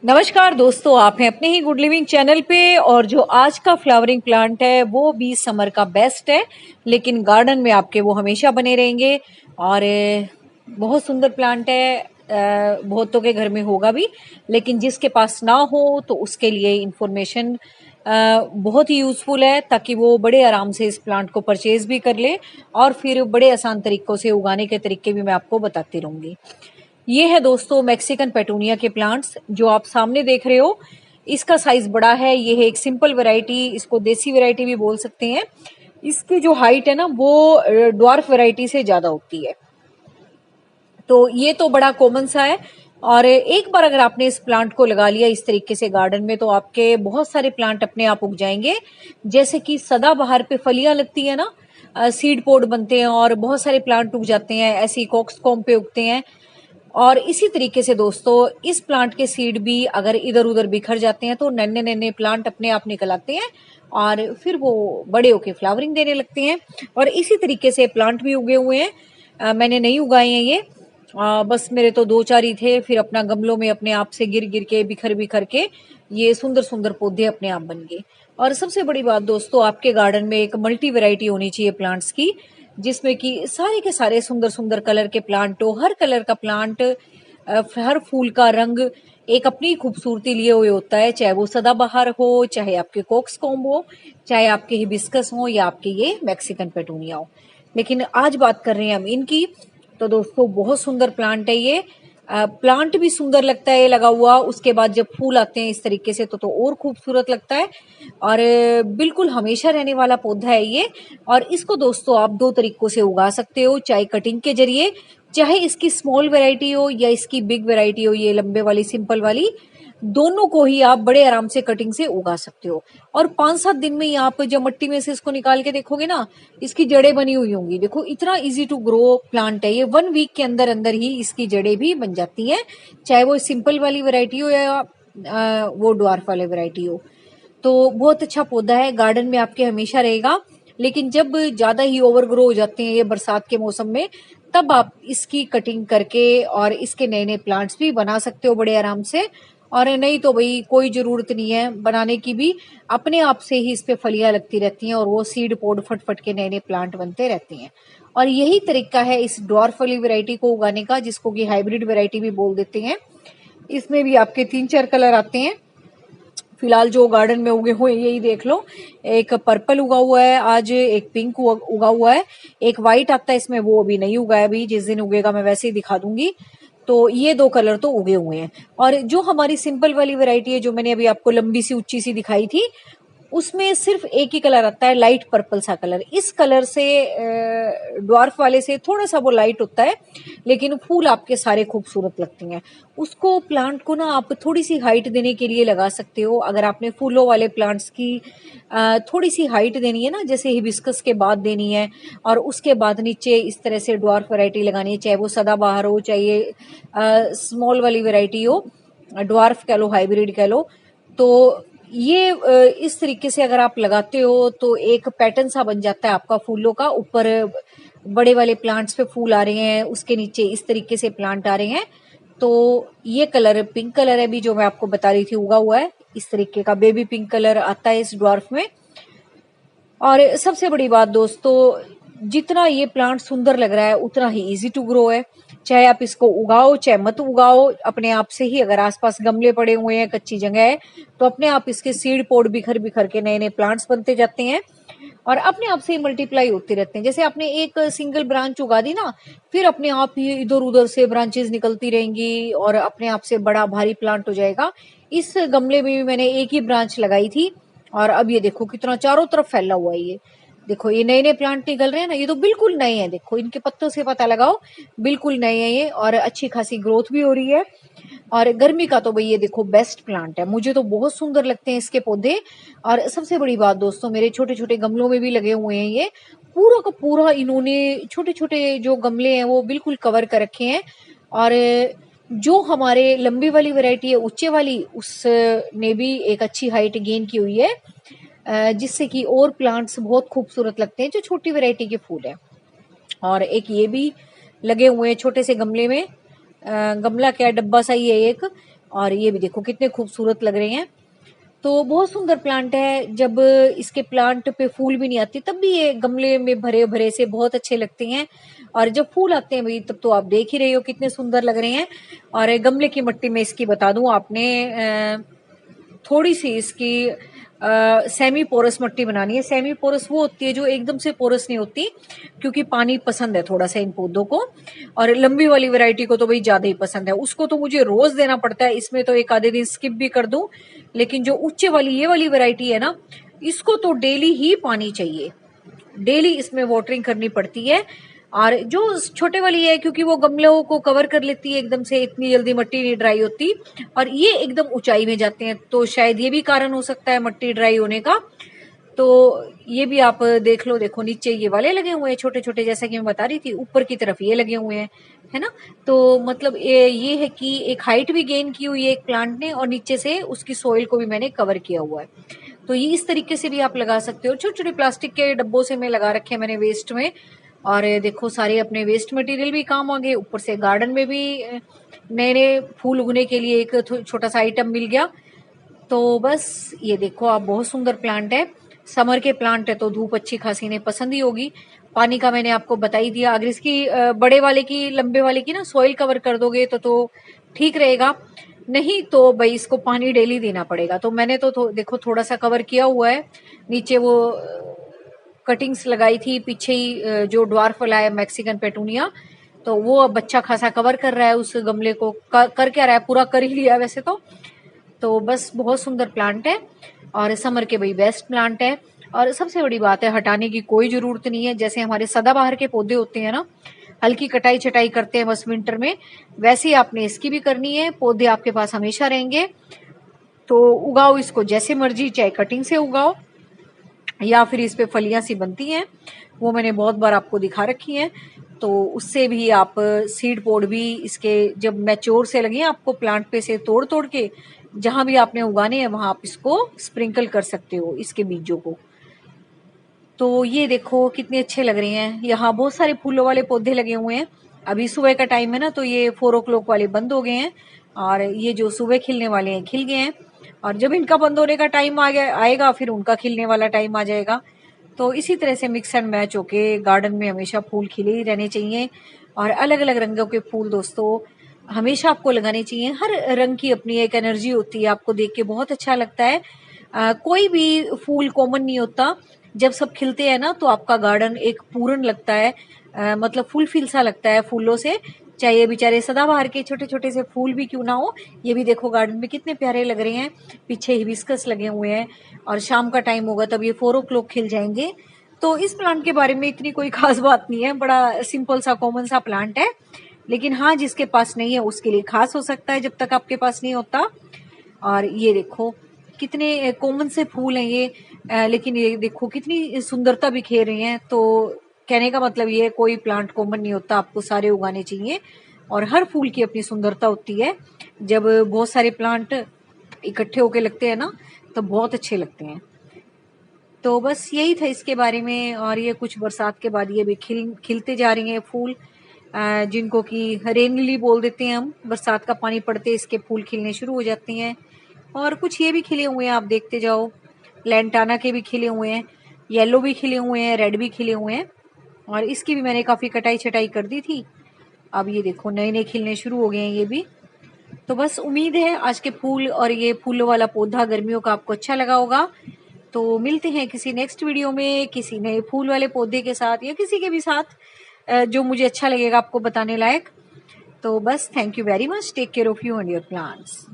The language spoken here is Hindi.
नमस्कार दोस्तों, आप हैं अपने ही गुड लिविंग चैनल पे। और जो आज का फ्लावरिंग प्लांट है वो भी समर का बेस्ट है, लेकिन गार्डन में आपके वो हमेशा बने रहेंगे। और बहुत सुंदर प्लांट है। बहुतों के घर में होगा भी, लेकिन जिसके पास ना हो तो उसके लिए इंफॉर्मेशन बहुत ही यूजफुल है, ताकि वो बड़े आराम से इस प्लांट को परचेज भी कर ले और फिर बड़े आसान तरीकों से उगाने के तरीके भी मैं आपको बताती रहूंगी। ये है दोस्तों मैक्सिकन पेटूनिया के प्लांट्स जो आप सामने देख रहे हो। इसका साइज बड़ा है। ये है एक सिंपल वैरायटी, इसको देसी वैरायटी भी बोल सकते हैं। इसकी जो हाइट है ना वो ड्वार्फ वैरायटी से ज्यादा होती है, तो ये तो बड़ा कॉमन सा है। और एक बार अगर आपने इस प्लांट को लगा लिया इस तरीके से गार्डन में, तो आपके बहुत सारे प्लांट अपने आप उग जाएंगे। जैसे कि सदाबहार पे फलियां लगती है ना, सीड पोड बनते हैं और बहुत सारे प्लांट उग जाते हैं, ऐसे ही कॉक्सकॉम पे उगते हैं। और इसी तरीके से दोस्तों इस प्लांट के सीड भी अगर इधर उधर बिखर जाते हैं तो नन्हे नन्हे प्लांट अपने आप निकल आते हैं और फिर वो बड़े होके फ्लावरिंग देने लगते हैं। और इसी तरीके से प्लांट भी उगे हुए हैं। मैंने नहीं उगाए हैं ये। बस मेरे तो दो चार ही थे, फिर अपना गमलों में अपने आप से गिर गिर के बिखर बिखर के ये सुंदर सुंदर पौधे अपने आप बन गए। और सबसे बड़ी बात दोस्तों, आपके गार्डन में एक मल्टी वैरायटी होनी चाहिए प्लांट्स की, जिसमें कि सारे के सारे सुंदर सुंदर कलर के प्लांट हो। हर कलर का प्लांट, हर फूल का रंग एक अपनी खूबसूरती लिए हुए होता है, चाहे वो सदाबहार हो, चाहे आपके कॉक्सकॉम हो, चाहे आपके हिबिस्कस हो, या आपके ये मैक्सिकन पेटूनिया हो। लेकिन आज बात कर रहे हैं हम इनकी। तो दोस्तों बहुत सुंदर प्लांट है ये। प्लांट भी सुंदर लगता है लगा हुआ, उसके बाद जब फूल आते हैं इस तरीके से तो और खूबसूरत लगता है। और बिल्कुल हमेशा रहने वाला पौधा है ये। और इसको दोस्तों आप दो तरीकों से उगा सकते हो, चाहे कटिंग के जरिए, चाहे इसकी स्मॉल वैरायटी हो या इसकी बिग वैरायटी हो, ये लंबे वाली सिंपल वाली, दोनों को ही आप बड़े आराम से कटिंग से उगा सकते हो। और 5-7 दिन में ही आप जब मट्टी में से इसको निकाल के देखोगे ना, इसकी जड़ें बनी हुई होंगी। देखो इतना इजी टू ग्रो प्लांट है ये, 1 वीक के अंदर अंदर ही इसकी जड़ें भी बन जाती हैं, चाहे वो सिंपल वाली वैरायटी हो या वो ड्वार्फ वाली वैरायटी हो। तो बहुत अच्छा पौधा है, गार्डन में आपके हमेशा रहेगा। लेकिन जब ज्यादा ही ओवर ग्रो हो जाते हैं ये बरसात के मौसम में, तब आप इसकी कटिंग करके और इसके नए नए प्लांट्स भी बना सकते हो बड़े आराम से। और नहीं तो भाई कोई जरूरत नहीं है बनाने की भी, अपने आप से ही इस पे फलियां लगती रहती हैं और वो सीड पोड फट फट के नए नए प्लांट बनते रहते हैं। और यही तरीका है इस ड्वार्फ वाली वैरायटी को उगाने का, जिसको कि हाइब्रिड वैरायटी भी बोल देते हैं। इसमें भी आपके 3-4 कलर आते हैं। फिलहाल जो गार्डन में उगे हुए यही देख लो, एक पर्पल उगा हुआ है आज, एक पिंक उगा हुआ है, एक व्हाइट आता है इसमें, वो अभी नहीं उगा है। अभी जिस दिन उगेगा मैं वैसे ही दिखा दूंगी। तो ये दो कलर तो उगे हुए हैं। और जो हमारी सिंपल वाली वैरायटी है जो मैंने अभी आपको लंबी सी ऊंची सी दिखाई थी, उसमें सिर्फ एक ही कलर आता है, लाइट पर्पल सा कलर। इस कलर से ड्वार्फ वाले से थोड़ा सा वो लाइट होता है, लेकिन फूल आपके सारे खूबसूरत लगते हैं। उसको प्लांट को ना आप थोड़ी सी हाइट देने के लिए लगा सकते हो। अगर आपने फूलों वाले प्लांट्स की थोड़ी सी हाइट देनी है ना, जैसे हिबिस्कस के बाद देनी है और उसके बाद नीचे इस तरह से ड्वार्फ वैरायटी लगानी है, चाहे वो सदाबहार हो, चाहे स्मॉल वाली वैरायटी हो, ड्वार्फ कह लो, हाइब्रिड कह लो। तो ये इस तरीके से अगर आप लगाते हो तो एक पैटर्न सा बन जाता है आपका फूलों का। ऊपर बड़े वाले प्लांट्स पे फूल आ रहे हैं, उसके नीचे इस तरीके से प्लांट आ रहे हैं। तो ये कलर पिंक कलर है भी जो मैं आपको बता रही थी, उगा हुआ है इस तरीके का बेबी पिंक कलर आता है इस ड्वार्फ में। और सबसे बड़ी बात दोस्तों, जितना ये प्लांट सुंदर लग रहा है उतना ही इजी टू ग्रो है। चाहे आप इसको उगाओ चाहे मत उगाओ, अपने आप से ही, अगर आसपास गमले पड़े हुए हैं, कच्ची जगह है, तो अपने आप इसके सीड पोड बिखर बिखर के नए नए प्लांट्स बनते जाते हैं और अपने आप से ही मल्टीप्लाई होते रहते हैं। जैसे आपने एक सिंगल ब्रांच उगा दी ना, फिर अपने आप ही इधर उधर से ब्रांचेस निकलती रहेंगी और अपने आप से बड़ा भारी प्लांट हो जाएगा। इस गमले में भी मैंने एक ही ब्रांच लगाई थी और अब ये देखो कितना चारों तरफ फैला हुआ है। ये देखो ये नए नए प्लांट निकल रहे हैं ना, ये तो बिल्कुल नए हैं। देखो इनके पत्तों से पता लगाओ, बिल्कुल नए हैं ये और अच्छी खासी ग्रोथ भी हो रही है। और गर्मी का तो भाई ये देखो बेस्ट प्लांट है, मुझे तो बहुत सुंदर लगते हैं इसके पौधे। और सबसे बड़ी बात दोस्तों, मेरे छोटे छोटे गमलों में भी लगे हुए हैं ये, पूरा का पूरा इन्होंने छोटे छोटे जो गमले हैं वो बिल्कुल कवर कर रखे हैं। और जो हमारे लंबी वाली वैरायटी है ऊंचे वाली, उसने भी एक अच्छी हाइट गेन की हुई है, जिससे कि और प्लांट्स बहुत खूबसूरत लगते हैं जो छोटी वैरायटी के फूल है। और एक ये भी लगे हुए हैं छोटे से गमले में, गमला क्या डब्बा सा ही है एक। और ये भी देखो कितने खूबसूरत लग रहे हैं। तो बहुत सुंदर प्लांट है। जब इसके प्लांट पे फूल भी नहीं आती तब भी ये गमले में भरे भरे से बहुत अच्छे लगते हैं, और जब फूल आते हैं भाई तब तो आप देख ही रहे हो कितने सुंदर लग रहे हैं। और गमले की मिट्टी में इसकी बता दूं, आपने थोड़ी सी इसकी सेमी पोरस मिट्टी बनानी है। सेमी पोरस वो होती है जो एकदम से पोरस नहीं होती, क्योंकि पानी पसंद है थोड़ा सा इन पौधों को, और लंबी वाली वैरायटी को तो भाई ज्यादा ही पसंद है। उसको तो मुझे रोज देना पड़ता है, इसमें तो एक आधे दिन स्किप भी कर दूं। लेकिन जो ऊंचे वाली ये वाली वैरायटी है ना, इसको तो डेली ही पानी चाहिए, डेली इसमें वाटरिंग करनी पड़ती है। और जो छोटे वाली है, क्योंकि वो गमलों को कवर कर लेती है एकदम से, इतनी जल्दी मिट्टी नहीं ड्राई होती, और ये एकदम ऊंचाई में जाते हैं, तो शायद ये भी कारण हो सकता है मिट्टी ड्राई होने का। तो ये भी आप देख लो, देखो नीचे ये वाले लगे हुए हैं छोटे छोटे, जैसा कि मैं बता रही थी, ऊपर की तरफ ये लगे हुए हैं, है ना। तो मतलब ये है कि एक हाइट भी गेन की हुई है एक प्लांट ने, और नीचे से उसकी सोइल को भी मैंने कवर किया हुआ है। तो ये इस तरीके से भी आप लगा सकते हो। छोटे छोटे प्लास्टिक के डब्बों से मैं लगा रखे हैं मैंने वेस्ट में, और देखो सारे अपने वेस्ट मटेरियल भी काम आ गए, ऊपर से गार्डन में भी नए नए फूल उगने के लिए एक छोटा सा आइटम मिल गया। तो बस ये देखो आप, बहुत सुंदर प्लांट है। समर के प्लांट है तो धूप अच्छी खासी ने पसंद ही होगी। पानी का मैंने आपको बता ही दिया। अगर इसकी बड़े वाले की, लंबे वाले की ना सॉइल कवर कर दोगे तो ठीक रहेगा, नहीं तो भाई इसको पानी डेली देना पड़ेगा। तो मैंने तो देखो थोड़ा सा कवर किया हुआ है। नीचे वो कटिंग्स लगाई थी पीछे ही, जो ड्वार्फ वाला है मैक्सिकन पेटूनिया, तो वो अब अच्छा खासा कवर कर रहा है उस गमले को। कर क्या रहा है, पूरा कर ही लिया वैसे तो बस बहुत सुंदर प्लांट है, और समर के भाई बेस्ट प्लांट है। और सबसे बड़ी बात है, हटाने की कोई जरूरत नहीं है। जैसे हमारे सदाबहार के पौधे होते हैं ना, हल्की कटाई छटाई करते हैं बस विंटर में, वैसे ही आपने इसकी भी करनी है। पौधे आपके पास हमेशा रहेंगे, तो उगाओ इसको जैसे मर्जी, चाहे कटिंग से उगाओ या फिर इस पे फलियां सी बनती हैं, वो मैंने बहुत बार आपको दिखा रखी हैं। तो उससे भी आप सीड पोड भी इसके जब मैच्योर से लगे आपको प्लांट पे से तोड़ तोड़ के जहां भी आपने उगाने हैं वहां आप इसको स्प्रिंकल कर सकते हो इसके बीजों को। तो ये देखो कितने अच्छे लग रहे हैं। यहाँ बहुत सारे फूलों वाले पौधे लगे हुए हैं। अभी सुबह का टाइम है ना, तो ये 4 o'clock वाले बंद हो गए हैं, और ये जो सुबह खिलने वाले हैं खिल गए हैं। और जब इनका बंद होने का टाइम आएगा फिर उनका खिलने वाला टाइम आ जाएगा। तो इसी तरह से मिक्स एंड मैच होके गार्डन में हमेशा फूल खिले ही रहने चाहिए। और अलग अलग रंगों के फूल दोस्तों हमेशा आपको लगाने चाहिए। हर रंग की अपनी एक एनर्जी होती है, आपको देख के बहुत अच्छा लगता है। कोई भी फूल कॉमन नहीं होता। जब सब खिलते हैं ना तो आपका गार्डन एक पूर्ण लगता है, मतलब फुलफिल सा लगता है फूलों से। चाहे ये बेचारे सदाबहार के छोटे छोटे से फूल भी क्यों ना हो, ये भी देखो गार्डन में कितने प्यारे लग रहे हैं। पीछे हिबिस्कस लगे हुए हैं, और शाम का टाइम होगा तब ये 4 o'clock खिल जाएंगे। तो इस प्लांट के बारे में इतनी कोई खास बात नहीं है, बड़ा सिंपल सा कॉमन सा प्लांट है। लेकिन हाँ, जिसके पास नहीं है उसके लिए खास हो सकता है जब तक आपके पास नहीं होता। और ये देखो कितने कॉमन से फूल हैं ये, लेकिन ये देखो कितनी सुंदरता बिखेर रही हैं। तो कहने का मतलब ये है, कोई प्लांट कॉमन नहीं होता, आपको सारे उगाने चाहिए। और हर फूल की अपनी सुंदरता होती है। जब बहुत सारे प्लांट इकट्ठे होके लगते हैं ना तो बहुत अच्छे लगते हैं। तो बस यही था इसके बारे में। और ये कुछ बरसात के बाद ये भी खिलते जा रही हैं फूल, जिनको कि रेन लिली बोल देते हैं हम। बरसात का पानी पड़ते इसके फूल खिलने शुरू हो जाते हैं। और कुछ ये भी खिले हुए हैं, आप देखते जाओ। लैंटाना के भी खिले हुए हैं, येलो भी खिले हुए हैं, रेड भी खिले हुए हैं। और इसकी भी मैंने काफी कटाई छटाई कर दी थी। अब ये देखो नए नए खिलने शुरू हो गए हैं ये भी। तो बस उम्मीद है आज के फूल और ये फूलों वाला पौधा गर्मियों का आपको अच्छा लगा होगा। तो मिलते हैं किसी नेक्स्ट वीडियो में किसी नए फूल वाले पौधे के साथ, या किसी के भी साथ, जो मुझे अच्छा लगेगा आपको बताने लायक। तो बस thank you very much, take care of you and your plants.